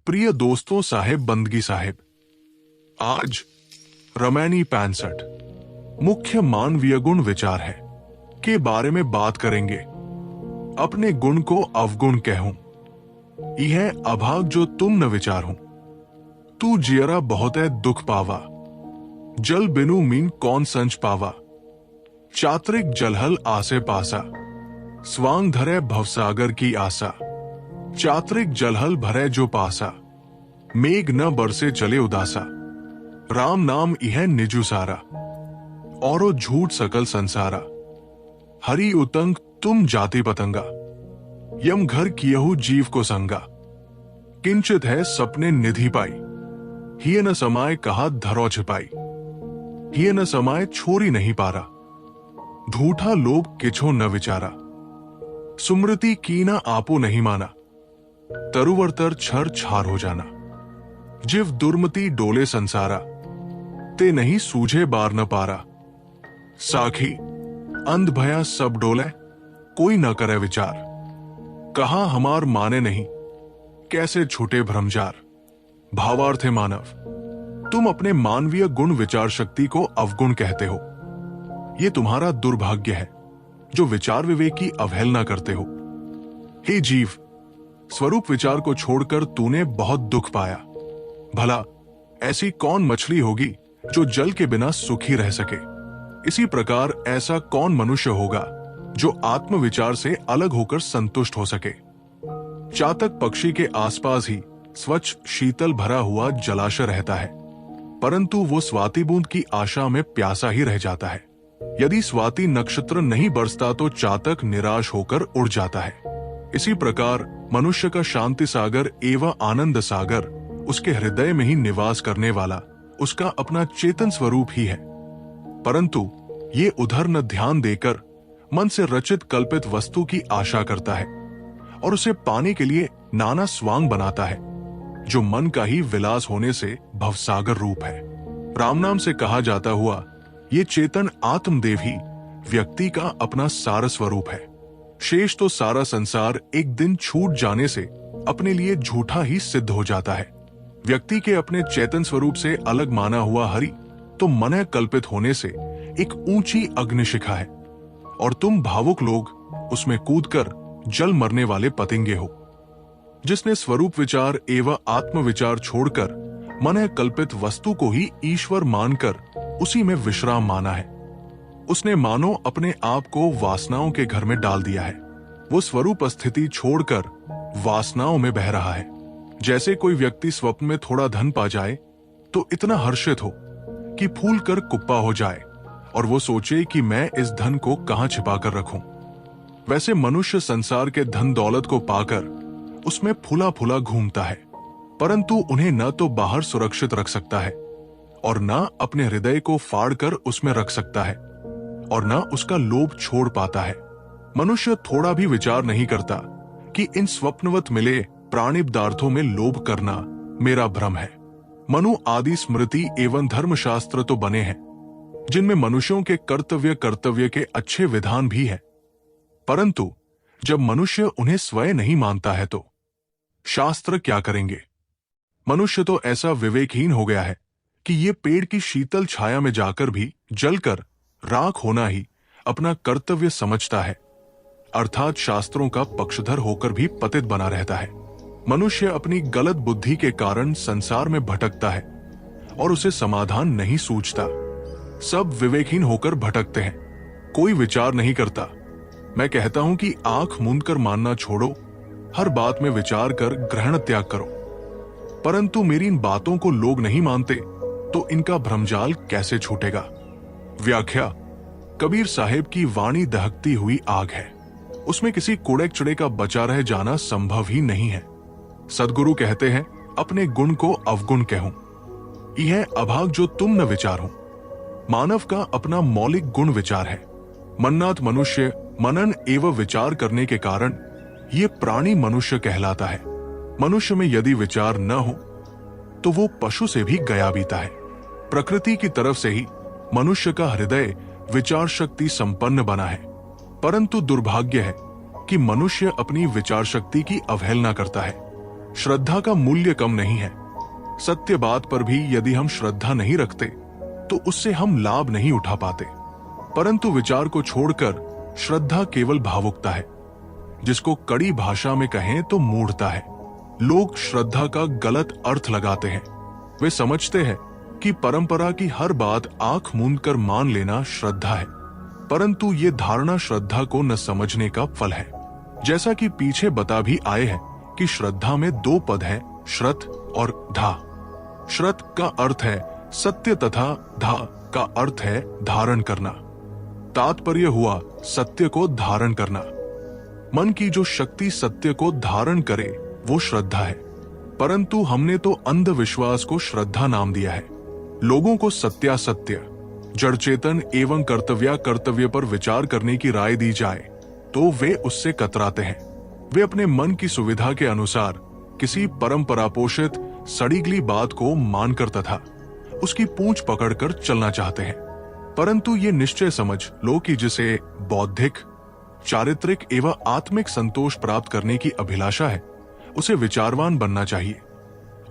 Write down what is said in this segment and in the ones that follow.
प्रिय दोस्तों, साहेब बंदगी साहेब, आज रमैनी 65 मुख्य मानवीय गुण विचार है के बारे में बात करेंगे। अपने गुण को अवगुण कहूं, यह अभाग जो तुम न विचार हूं। तू जियरा बहुत है दुख पावा, जल बिनु मीन कौन संच पावा। चात्रिक जलहल आसे पासा, स्वांग धरे भवसागर की आशा। चात्रिक जलहल भरे जो पासा, मेघ न बरसे चले उदासा। राम नाम इह निजु सारा, औरो झूठ सकल संसारा। हरि उतंग तुम जाति पतंगा, यम घर कियहु जीव को संगा। किंचित है सपने निधि पाई, हिय न समाय कहा धरो छिपाई। हिय न समाय छोरी नहीं पारा, धूठा लोभ किछो न विचारा। सुमृति की न आपो नहीं माना, तरुवर्तर छर छार हो जाना। जिव दुर्मति डोले संसारा, ते नहीं सूझे बार न पारा। साखी अंध भया सब डोले, कोई न करे विचार। कहा हमार माने नहीं, कैसे छूटे भ्रमजार। भावार्थ है मानव, तुम अपने मानवीय गुण विचार शक्ति को अवगुण कहते हो। यह तुम्हारा दुर्भाग्य है जो विचार विवेक की अवहेलना करते हो। हे जीव, स्वरूप विचार को छोड़कर तूने बहुत दुख पाया। भला ऐसी कौन मछली होगी जो जल के बिना सुखी रह सके। इसी प्रकार ऐसा कौन मनुष्य होगा जो आत्म विचार से अलग होकर संतुष्ट हो सके। चातक पक्षी के आसपास ही स्वच्छ शीतल भरा हुआ जलाशय रहता है, परंतु वो स्वाति बूंद की आशा में प्यासा ही रह जाता है। यदि स्वाति नक्षत्र नहीं बरसता तो चातक निराश होकर उड़ जाता है। इसी प्रकार मनुष्य का शांति सागर एवं आनंद सागर उसके हृदय में ही निवास करने वाला उसका अपना चेतन स्वरूप ही है। परंतु ये उधर न ध्यान देकर मन से रचित कल्पित वस्तु की आशा करता है और उसे पाने के लिए नाना स्वांग बनाता है, जो मन का ही विलास होने से भवसागर रूप है। राम नाम से कहा जाता हुआ ये चेतन आत्मदेव ही व्यक्ति का अपना सार स्वरूप है। शेष तो सारा संसार एक दिन छूट जाने से अपने लिए झूठा ही सिद्ध हो जाता है। व्यक्ति के अपने चेतन स्वरूप से अलग माना हुआ हरि तो मन कल्पित होने से एक ऊंची अग्निशिखा है और तुम भावुक लोग उसमें कूदकर जल मरने वाले पतंगे हो। जिसने स्वरूप विचार एवं आत्म विचार छोड़कर मन कल्पित वस्तु को ही ईश्वर मानकर उसी में विश्राम माना है, उसने मानो अपने आप को वासनाओं के घर में डाल दिया है। वो स्वरूप स्थिति छोड़कर वासनाओं में बह रहा है। जैसे कोई व्यक्ति स्वप्न में थोड़ा धन पा जाए तो इतना हर्षित हो कि फूल कर कुप्पा हो जाए और वो सोचे कि मैं इस धन को कहां छिपा कर रखूं। वैसे मनुष्य संसार के धन दौलत को पाकर उसमें फूला फूला घूमता है, परंतु उन्हें न तो बाहर सुरक्षित रख सकता है और न अपने हृदय को फाड़ कर उसमें रख सकता है और न उसका लोभ छोड़ पाता है। मनुष्य थोड़ा भी विचार नहीं करता कि इन स्वप्नवत मिले प्राणी पदार्थों में लोभ करना मेरा भ्रम है। मनु आदि स्मृति एवं धर्मशास्त्र तो बने हैं जिनमें मनुष्यों के कर्तव्य के अच्छे विधान भी हैं, परंतु जब मनुष्य उन्हें स्वयं नहीं मानता है तो शास्त्र क्या करेंगे। मनुष्य तो ऐसा विवेकहीन हो गया है कि ये पेड़ की शीतल छाया में जाकर भी जलकर राख होना ही अपना कर्तव्य समझता है, अर्थात शास्त्रों का पक्षधर होकर भी पतित बना रहता है। मनुष्य अपनी गलत बुद्धि के कारण संसार में भटकता है और उसे समाधान नहीं सूझता। सब विवेकहीन होकर भटकते हैं, कोई विचार नहीं करता। मैं कहता हूं कि आंख मूंद कर मानना छोड़ो, हर बात में विचार कर ग्रहण त्याग करो। परंतु मेरी इन बातों को लोग नहीं मानते तो इनका भ्रमजाल कैसे छूटेगा। व्याख्या: कबीर साहेब की वाणी दहकती हुई आग है, उसमें किसी कूड़े चढ़े का बचा रह जाना संभव ही नहीं है। सदगुरु कहते हैं, अपने गुण को अवगुण कहूं, यह अभाग जो तुम न विचार हो। मानव का अपना मौलिक गुण विचार है। मन्नाथ मनुष्य मनन एवं विचार करने के कारण ये प्राणी मनुष्य कहलाता है। मनुष्य में यदि विचार न हो तो वो पशु से भी गया बीता है। प्रकृति की तरफ से ही मनुष्य का हृदय विचार शक्ति संपन्न बना है, परंतु दुर्भाग्य है कि मनुष्य अपनी विचार शक्ति की अवहेलना करता है। श्रद्धा का मूल्य कम नहीं है। सत्य बात पर भी यदि हम श्रद्धा नहीं रखते तो उससे हम लाभ नहीं उठा पाते। परंतु विचार को छोड़कर श्रद्धा केवल भावुकता है, जिसको कड़ी भाषा में कहें तो मूढ़ता है। लोग श्रद्धा का गलत अर्थ लगाते हैं। वे समझते हैं कि परंपरा की हर बात आंख मूंद कर मान लेना श्रद्धा है, परंतु ये धारणा श्रद्धा को न समझने का फल है। जैसा कि पीछे बता भी आए हैं कि श्रद्धा में दो पद हैं, श्रत और धा। श्रत का अर्थ है सत्य तथा धा का अर्थ है धारण करना। तात्पर्य हुआ सत्य को धारण करना। मन की जो शक्ति सत्य को धारण करे वो श्रद्धा है, परंतु हमने तो अंधविश्वास को श्रद्धा नाम दिया है। लोगों को सत्यासत्य, जड़ चेतन एवं कर्तव्य पर विचार करने की राय दी जाए तो वे उससे कतराते हैं। वे अपने मन की सुविधा के अनुसार किसी परंपरा पोषित सड़ीगली बात को मानकर तथा उसकी पूंछ पकड़कर चलना चाहते हैं। परंतु ये निश्चय समझ लो कि जिसे बौद्धिक, चारित्रिक एवं आत्मिक संतोष प्राप्त करने की अभिलाषा है, उसे विचारवान बनना चाहिए,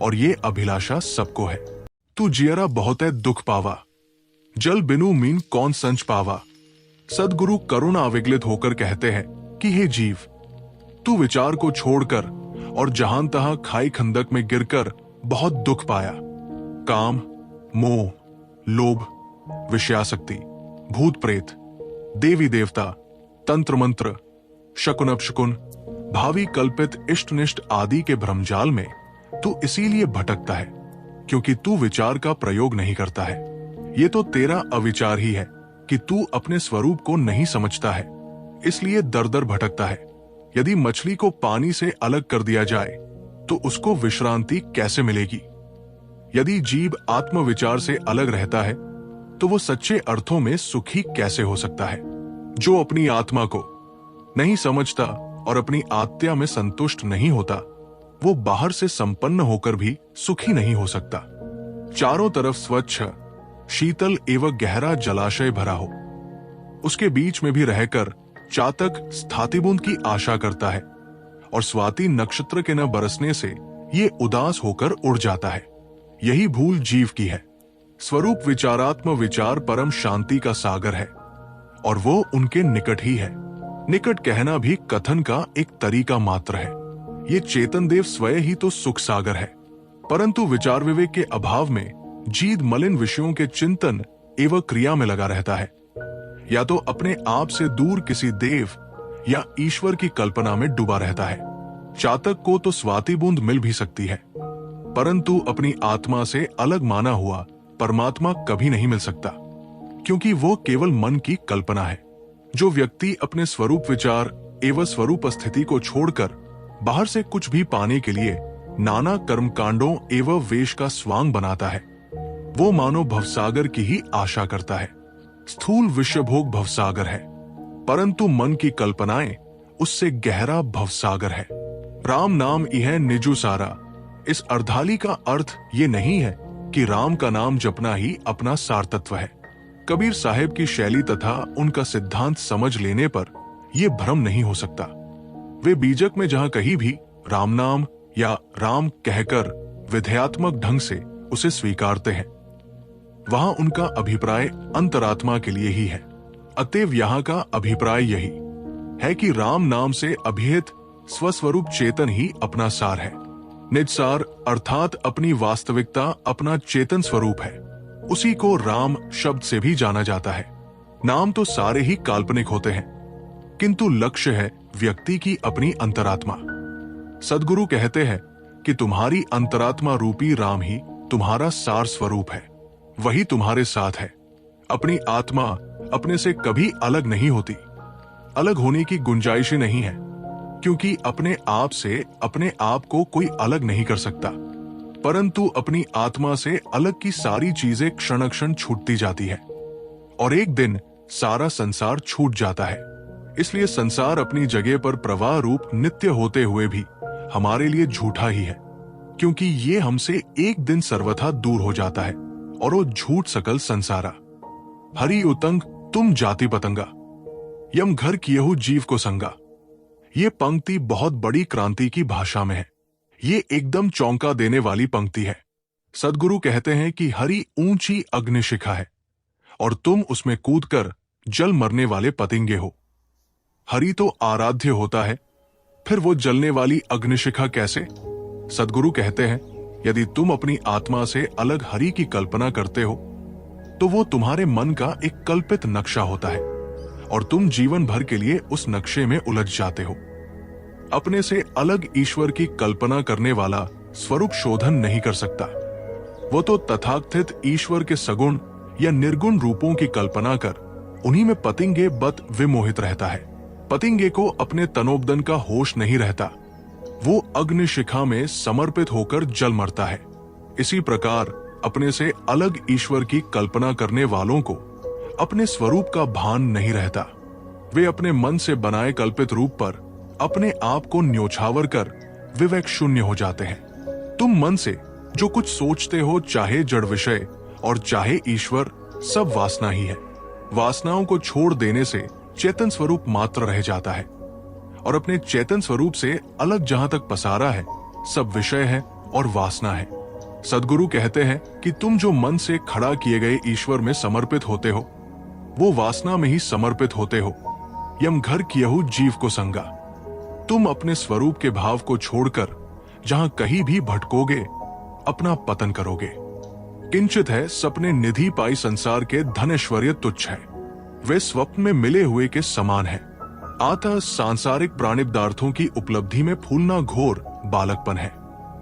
और ये अभिलाषा सबको है। तू जियरा बहुत है दुख पावा, जल बिनु मीन कौन संच पावा। सदगुरु करुणा विगलित होकर कहते हैं कि हे जीव, तू विचार को छोड़कर और जहां तहां खाई खंदक में गिरकर बहुत दुख पाया। काम, मोह, लोभ, विषयासक्ति, भूत प्रेत, देवी देवता, तंत्र मंत्र, शकुन अपशकुन, भावी कल्पित इष्टनिष्ठ आदि के भ्रमजाल में तू इसीलिए भटकता है क्योंकि तू विचार का प्रयोग नहीं करता है। ये तो तेरा अविचार ही है कि तू अपने स्वरूप को नहीं समझता है, इसलिए दर दर भटकता है। यदि मछली को पानी से अलग कर दिया जाए तो उसको विश्रांति कैसे मिलेगी? यदि जीव आत्मविचार से अलग रहता है तो वो सच्चे अर्थों में सुखी कैसे हो सकता है? जो अपनी आत्मा को नहीं समझता और अपनी आत्या में संतुष्ट नहीं होता, वो बाहर से संपन्न होकर भी सुखी नहीं हो सकता। चारों तरफ स्वच्छ, शीतल एवं गहरा जलाशय भरा हो, उसके बीच में भी रहकर चातक स्थातिबूंद की आशा करता है और स्वाति नक्षत्र के न बरसने से ये उदास होकर उड़ जाता है। यही भूल जीव की है। स्वरूप विचारात्म विचार परम शांति का सागर है और वो उनके निकट ही है। निकट कहना भी कथन का एक तरीका मात्र है। ये चेतन देव स्वयं ही तो सुख सागर है, परंतु विचार विवेक के अभाव में जीव मलिन विषयों के चिंतन एवं क्रिया में लगा रहता है, या तो अपने आप से दूर किसी देव या ईश्वर की कल्पना में डूबा रहता है। चातक को तो स्वाति बूंद मिल भी सकती है, परंतु अपनी आत्मा से अलग माना हुआ परमात्मा कभी नहीं मिल सकता, क्योंकि वो केवल मन की कल्पना है। जो व्यक्ति अपने स्वरूप विचार एवं स्वरूप स्थिति को छोड़कर बाहर से कुछ भी पाने के लिए नाना कर्मकांडों एवं वेश का स्वांग बनाता है, वो मानो भवसागर की ही आशा करता है। स्थूल विश्वभोग भवसागर है, परंतु मन की कल्पनाएं उससे गहरा भवसागर है। राम नाम इह निजु सारा। इस अर्धाली का अर्थ ये नहीं है कि राम का नाम जपना ही अपना सार तत्व है। कबीर साहेब की शैली तथा उनका सिद्धांत समझ लेने पर यह भ्रम नहीं हो सकता। वे बीजक में जहां कहीं भी राम नाम या राम कहकर विधेयात्मक ढंग से उसे स्वीकारते हैं, वहां उनका अभिप्राय अंतरात्मा के लिए ही है। अतएव यहाँ का अभिप्राय यही है कि राम नाम से अभिहित स्वस्वरूप चेतन ही अपना सार है। निज सार अर्थात अपनी वास्तविकता अपना चेतन स्वरूप है। उसी को राम शब्द से भी जाना जाता है। नाम तो सारे ही काल्पनिक होते हैं, किंतु लक्ष्य है व्यक्ति की अपनी अंतरात्मा। सदगुरु कहते हैं कि तुम्हारी अंतरात्मा रूपी राम ही तुम्हारा सार स्वरूप है, वही तुम्हारे साथ है। अपनी आत्मा अपने से कभी अलग नहीं होती। अलग होने की गुंजाइश नहीं है, क्योंकि अपने आप से अपने आप को कोई अलग नहीं कर सकता। परंतु अपनी आत्मा से अलग की सारी चीजें क्षण क्षण छूटती जाती है और एक दिन सारा संसार छूट जाता है। इसलिए संसार अपनी जगह पर प्रवाह रूप नित्य होते हुए भी हमारे लिए झूठा ही है, क्योंकि ये हमसे एक दिन सर्वथा दूर हो जाता है और वो झूठ सकल संसारा। हरि उतंग तुम जाति पतंगा, यम घर कियहु जीव को संगा। ये पंक्ति बहुत बड़ी क्रांति की भाषा में है। ये एकदम चौंका देने वाली पंक्ति है। सदगुरु कहते हैं कि हरि ऊंची अग्निशिखा है और तुम उसमें कूदकर जल मरने वाले पतंगे हो। हरि तो आराध्य होता है, फिर वो जलने वाली अग्निशिखा कैसे? सदगुरु कहते हैं, यदि तुम अपनी आत्मा से अलग हरि की कल्पना करते हो तो वो तुम्हारे मन का एक कल्पित नक्शा होता है और तुम जीवन भर के लिए उस नक्शे में उलझ जाते हो। अपने से अलग ईश्वर की कल्पना करने वाला स्वरूप शोधन नहीं कर सकता। वो तो तथाकथित ईश्वर के सगुण या निर्गुण रूपों की कल्पना कर उन्हीं में पतंगे बत विमोहित रहता है। पतंगे को अपने तनोबदन का होश नहीं रहता, वो अग्निशिखा में समर्पित होकर जल मरता है। इसी प्रकार अपने से अलग ईश्वर की कल्पना करने वालों को अपने स्वरूप का भान नहीं रहता। वे अपने मन से बनाए कल्पित रूप पर अपने आप को न्योछावर कर विवेक शून्य हो जाते हैं। तुम मन से जो कुछ सोचते हो, चाहे जड़ विषय और चाहे ईश्वर, सब वासना ही है। वासनाओं को छोड़ देने से चेतन स्वरूप मात्र रह जाता है और अपने चेतन स्वरूप से अलग जहां तक पसारा है, सब विषय है और वासना है। सदगुरु कहते हैं कि तुम जो मन से खड़ा किए गए ईश्वर में समर्पित होते हो, वो वासना में ही समर्पित होते हो। यम घर कियहु जीव को संगा। तुम अपने स्वरूप के भाव को छोड़कर जहां कहीं भी भटकोगे, अपना पतन करोगे। किंचित है सपने निधि पाई संसार के धन ऐश्वर्य तुच्छ है, वे स्वप्न में मिले हुए के समान है। आता सांसारिक प्राणिपदार्थों की उपलब्धि में फूलना घोर बालकपन है।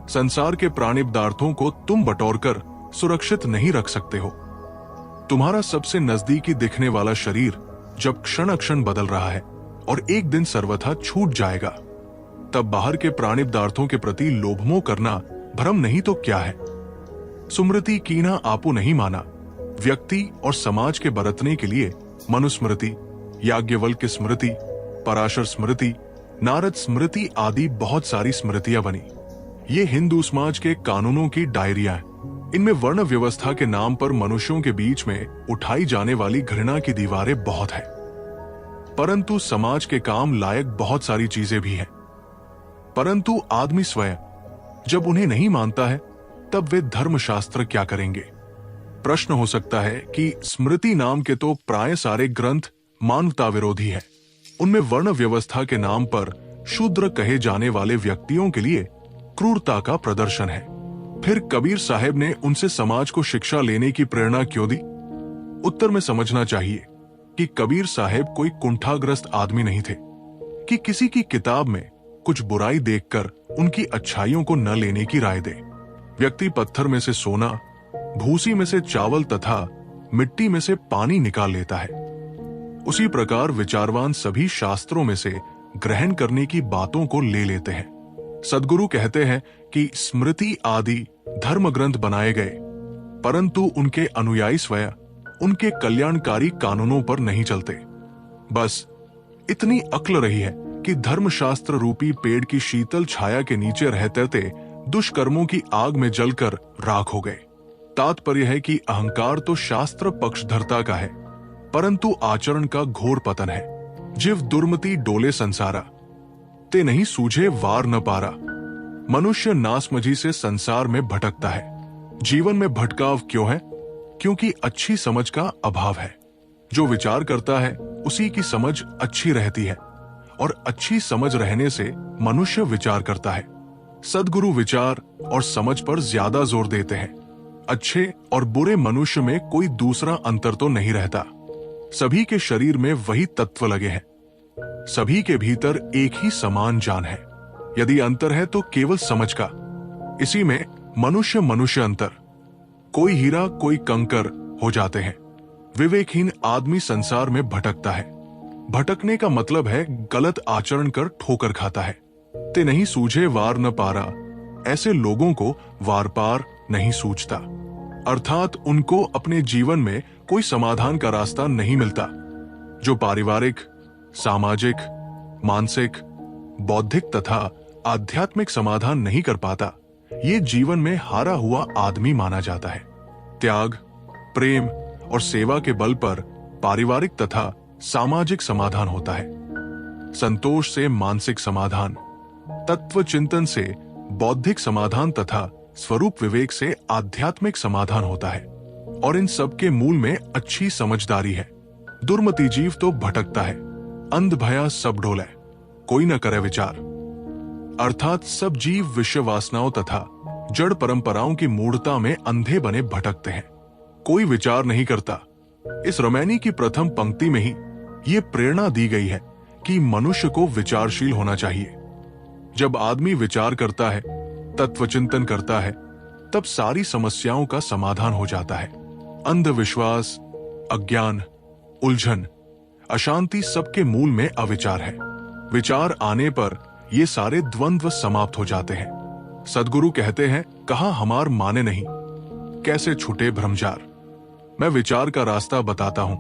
संसार के प्राणिपदार्थों को तुम बटोरकर सुरक्षित नहीं रख सकते हो। तुम्हारा सबसे नजदीकी दिखने वाला शरीर जब क्षण अक्षण बदल रहा है और एक दिन सर्वथा छूट जाएगा, तब बाहर के प्राणिपदार्थों के प्रति लोभमोह करना भ्रम नहीं तो क्या है। सुमृति कीना आपो नहीं माना। व्यक्ति और समाज के बरतने के लिए मनुस्मृति, याज्ञवल्क्य स्मृति, पराशर स्मृति, नारद स्मृति आदि बहुत सारी स्मृतियां बनी। ये हिंदू समाज के कानूनों की डायरियां हैं। इनमें वर्ण व्यवस्था के नाम पर मनुष्यों के बीच में उठाई जाने वाली घृणा की दीवारें बहुत है, परंतु समाज के काम लायक बहुत सारी चीजें भी हैं। परंतु आदमी स्वयं जब उन्हें नहीं मानता है, तब वे धर्मशास्त्र क्या करेंगे? प्रश्न हो सकता है कि स्मृति नाम के तो प्राय सारे ग्रंथ मानवता विरोधी है। उनमें वर्ण व्यवस्था के नाम पर शूद्र कहे जाने वाले व्यक्तियों के लिए क्रूरता का प्रदर्शन है। फिर कबीर साहब ने उनसे समाज को शिक्षा लेने की प्रेरणा क्यों दी? उत्तर में समझना चाहिए कि कबीर साहब कोई कुंठाग्रस्त आदमी नहीं थे कि किसी की किताब में कुछ बुराई देखकर उनकी अच्छाइयों को न लेने की राय दे। व्यक्ति पत्थर में से सोना, भूसी में से चावल तथा मिट्टी में से पानी निकाल लेता है। उसी प्रकार विचारवान सभी शास्त्रों में से ग्रहण करने की बातों को ले लेते हैं। सदगुरु कहते हैं कि स्मृति आदि धर्म ग्रंथ बनाए गए, परंतु उनके अनुयायी स्वयं उनके कल्याणकारी कानूनों पर नहीं चलते। बस इतनी अक्ल रही है कि धर्मशास्त्र रूपी पेड़ की शीतल छाया के नीचे रहते दुष्कर्मों की आग में जलकर राख हो गए। तात्पर्य है कि अहंकार तो शास्त्र पक्षधरता का है, परंतु आचरण का घोर पतन है। जिव दुर्मति डोले संसारा, ते नहीं सूझे वार न पारा। मनुष्य नासमझी से संसार में भटकता है। जीवन में भटकाव क्यों है? क्योंकि अच्छी समझ का अभाव है। जो विचार करता है उसी की समझ अच्छी रहती है और अच्छी समझ रहने से मनुष्य विचार करता है। सदगुरु विचार और समझ पर ज्यादा जोर देते हैं। अच्छे और बुरे मनुष्य में कोई दूसरा अंतर तो नहीं रहता। सभी के शरीर में वही तत्व लगे हैं। सभी के भीतर एक ही समान जान है। यदि अंतर है तो केवल समझ का। इसी में मनुष्य मनुष्य अंतर, कोई हीरा कोई कंकर हो जाते हैं। विवेकहीन आदमी संसार में भटकता है। भटकने का मतलब है गलत आचरण कर ठोकर खाता है। ते नहीं सूझे वार न पारा, ऐसे लोगों को वार पार नहीं सूझता, अर्थात उनको अपने जीवन में कोई समाधान का रास्ता नहीं मिलता। जो पारिवारिक, सामाजिक, मानसिक, बौद्धिक तथा आध्यात्मिक समाधान नहीं कर पाता, ये जीवन में हारा हुआ आदमी माना जाता है। त्याग, प्रेम और सेवा के बल पर पारिवारिक तथा सामाजिक समाधान होता है। संतोष से मानसिक समाधान, तत्व चिंतन से बौद्धिक समाधान तथा स्वरूप विवेक से आध्यात्मिक समाधान होता है, और इन सब के मूल में अच्छी समझदारी है। दुर्मति जीव तो भटकता है, अंध भया सब डोले, कोई न करे विचार। अर्थात सब जीव विषय वासनाओं तथा जड़ परंपराओं की मूढ़ता में अंधे बने भटकते हैं, कोई विचार नहीं करता। इस रमैनी की प्रथम पंक्ति में ही ये प्रेरणा दी गई है कि मनुष्य को विचारशील होना चाहिए। जब आदमी विचार करता है, तत्वचिंतन करता है, तब सारी समस्याओं का समाधान हो जाता है। अंधविश्वास, अज्ञान, उलझन, अशांति सबके मूल में अविचार है। विचार आने पर ये सारे द्वंद्व समाप्त हो जाते हैं। सद्गुरु कहते हैं, कहा हमार माने नहीं, कैसे छूटे भ्रमजार। मैं विचार का रास्ता बताता हूं,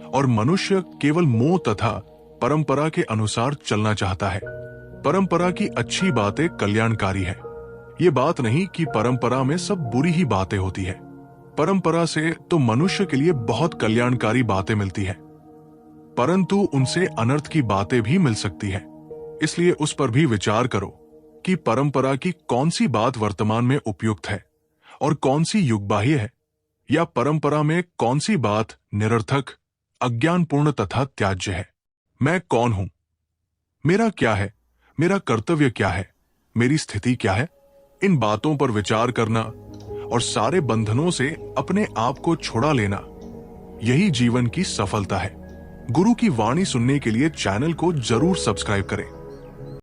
और मनुष्य केवल मोह तथा परंपरा के अनुसार चलना चाहता है। परंपरा की अच्छी बातें कल्याणकारी है। ये बात नहीं कि परंपरा में सब बुरी ही बातें होती है। परंपरा से तो मनुष्य के लिए बहुत कल्याणकारी बातें मिलती है, परंतु उनसे अनर्थ की बातें भी मिल सकती है। इसलिए उस पर भी विचार करो कि परंपरा की कौन सी बात वर्तमान में उपयुक्त है और कौन सी युगबाह्य है, या परंपरा में कौन सी बात निरर्थक, अज्ञानपूर्ण तथा त्याज्य है। मैं कौन हूं, मेरा क्या है, मेरा कर्तव्य क्या है, मेरी स्थिति क्या है, इन बातों पर विचार करना और सारे बंधनों से अपने आप को छुड़ा लेना, यही जीवन की सफलता है। गुरु की वाणी सुनने के लिए चैनल को जरूर सब्सक्राइब करें।